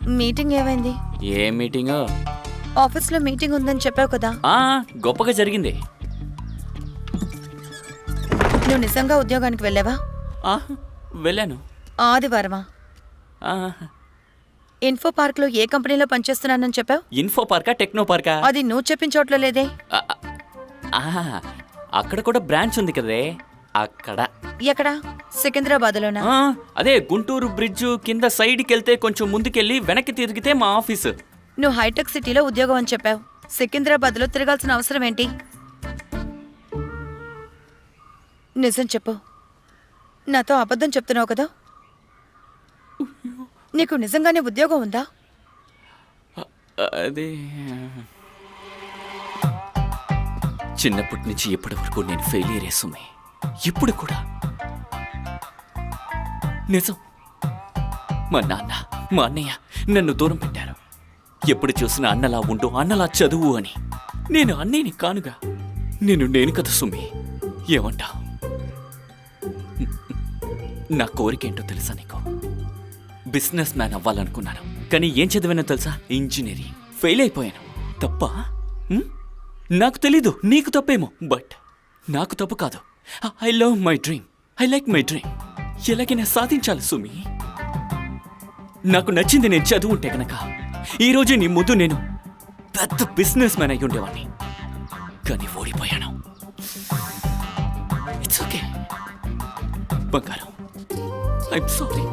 Meeting ఏమైంది? ఏ meeting? ఆఫీస్లో meeting ఉందని చెప్పావు కదా. గొప్పగా జరిగింది. నువ్వు నిజంగా ఉద్యోగానికి వెళ్ళావా? వెళ్ళాను. ఆదివారమా? ఇన్ఫో పార్క్ లో ఏ కంపెనీలో పనిచేస్తున్నానని చెప్పావు? ఇన్ఫో పార్కా టెక్నో పార్కా? అది నువ్వు చెప్పిన చోట్ల లేదే. అక్కడ కూడా బ్రాంచ్ ఉంది కదే. అక్కడ. ఎక్కడ? సికింద్రాబాద్లోనా? అదే గుంటూరు బ్రిడ్జ్ కింద సైడ్కి వెళ్తే కొంచెం ముందుకెళ్ళి వెనక్కి తిరిగితే మా ఆఫీసు. నువ్వు హైటెక్ సిటీలో ఉద్యోగం అని చెప్పావు. సికింద్రాబాద్లో తిరగాల్సిన అవసరం ఏంటి? నిజం చెప్పు. నాతో అబద్ధం చెప్తున్నావు కదా. నీకు నిజంగానే ఉద్యోగం ఉందా? అదే చిన్నప్పటి నుంచి ఇప్పటి వరకు నేను ఫెయిలియర్ సుమే. ఇప్పుడు కూడా నిజం. మా నాన్న మా అన్నయ్య నన్ను దూరం పెట్టారు. ఎప్పుడు చూసినా అన్నలా ఉండు, అన్నలా చదువు అని. నేను అన్నయ్యని కానుగా. నేను కదా సుమి. ఏమంటా? నా కోరికేంటో తెలుసా నీకు? బిజినెస్ మ్యాన్ అవ్వాలనుకున్నాను. కానీ ఏం చదివానో తెలుసా? ఇంజనీరింగ్. ఫెయిల్ అయిపోయాను. తప్పా? నాకు తెలీదు, నీకు తప్పేమో. బట్ నాకు తప్పు కాదు. I love my dream. I like my dream. ఎలాగైనా సాధించాలి సుమి. నాకు నచ్చింది నేను చదువుంటే గనక ఈరోజు నీ ముందు నేను పెద్ద బిజినెస్ మ్యాన్ అయి ఉండేవాడిని. కానీ ఓడిపోయాను. ఇట్స్ ఓకే బంగారం. I'm sorry.